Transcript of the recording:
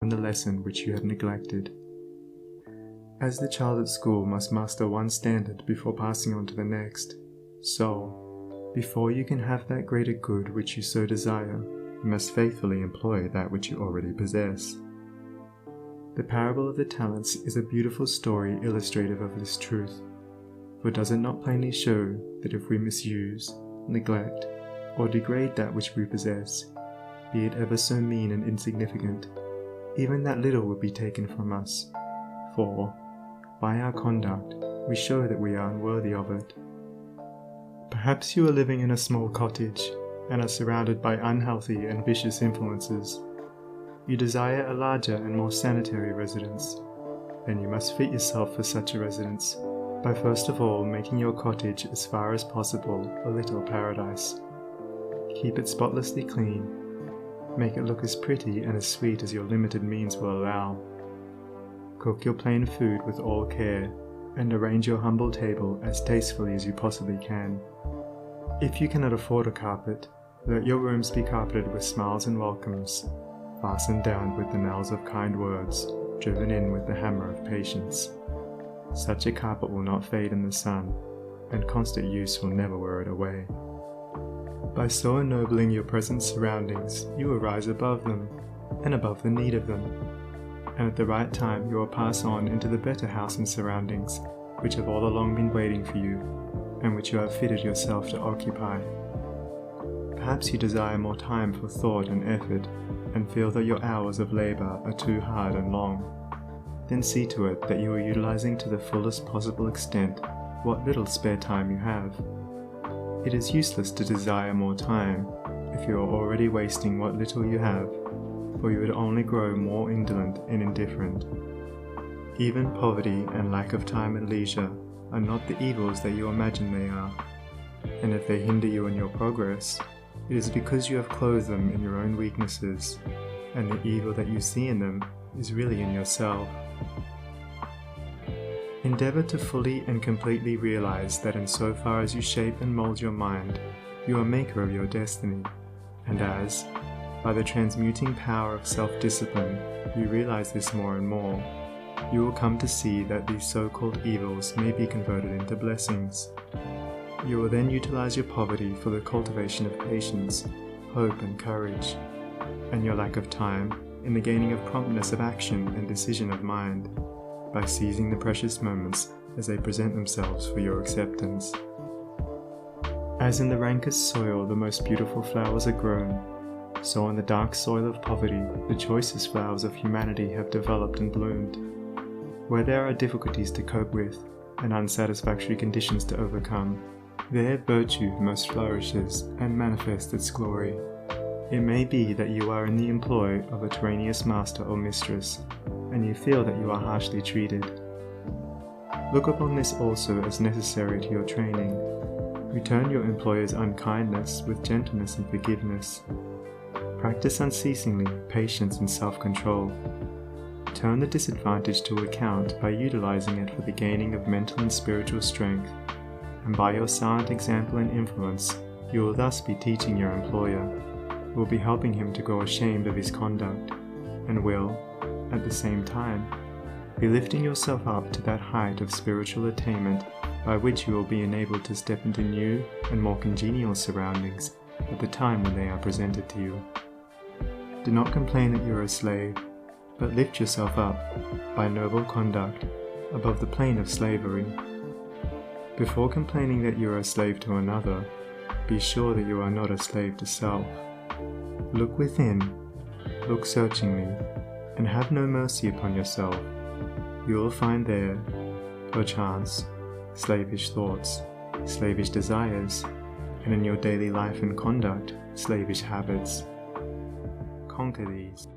from the lesson which you have neglected. As the child at school must master one standard before passing on to the next, so, before you can have that greater good which you so desire, you must faithfully employ that which you already possess. The parable of the talents is a beautiful story illustrative of this truth, for does it not plainly show that if we misuse, neglect, or degrade that which we possess, be it ever so mean and insignificant, even that little will be taken from us, for, by our conduct, we show that we are unworthy of it. Perhaps you are living in a small cottage, and are surrounded by unhealthy and vicious influences. You desire a larger and more sanitary residence. Then you must fit yourself for such a residence, by first of all making your cottage as far as possible a little paradise. Keep it spotlessly clean. Make it look as pretty and as sweet as your limited means will allow. Cook your plain food with all care, and arrange your humble table as tastefully as you possibly can. If you cannot afford a carpet, let your rooms be carpeted with smiles and welcomes, fastened down with the nails of kind words, driven in with the hammer of patience. Such a carpet will not fade in the sun, and constant use will never wear it away. By so ennobling your present surroundings, you will rise above them, and above the need of them, and at the right time you will pass on into the better house and surroundings, which have all along been waiting for you, and which you have fitted yourself to occupy. Perhaps you desire more time for thought and effort, and feel that your hours of labor are too hard and long. Then see to it that you are utilizing to the fullest possible extent what little spare time you have. It is useless to desire more time if you are already wasting what little you have, for you would only grow more indolent and indifferent. Even poverty and lack of time and leisure are not the evils that you imagine they are, and if they hinder you in your progress, it is because you have clothed them in your own weaknesses, and the evil that you see in them is really in yourself. Endeavor to fully and completely realize that in so far as you shape and mold your mind, you are maker of your destiny, and as, by the transmuting power of self-discipline, you realize this more and more, you will come to see that these so-called evils may be converted into blessings. You will then utilize your poverty for the cultivation of patience, hope and courage, and your lack of time in the gaining of promptness of action and decision of mind, by seizing the precious moments as they present themselves for your acceptance. As in the rankest soil the most beautiful flowers are grown, so in the dark soil of poverty the choicest flowers of humanity have developed and bloomed. Where there are difficulties to cope with, and unsatisfactory conditions to overcome, there virtue most flourishes and manifests its glory. It may be that you are in the employ of a tyrannous master or mistress, and you feel that you are harshly treated. Look upon this also as necessary to your training. Return your employer's unkindness with gentleness and forgiveness. Practice unceasingly patience and self-control. Turn the disadvantage to account by utilizing it for the gaining of mental and spiritual strength, and by your silent example and influence, you will thus be teaching your employer, will be helping him to grow ashamed of his conduct, and will, at the same time, be lifting yourself up to that height of spiritual attainment by which you will be enabled to step into new and more congenial surroundings at the time when they are presented to you. Do not complain that you are a slave, but lift yourself up, by noble conduct, above the plane of slavery. Before complaining that you are a slave to another, be sure that you are not a slave to self. Look within, look searchingly, and have no mercy upon yourself. You will find there, perchance, slavish thoughts, slavish desires, and in your daily life and conduct, slavish habits. Conquer these.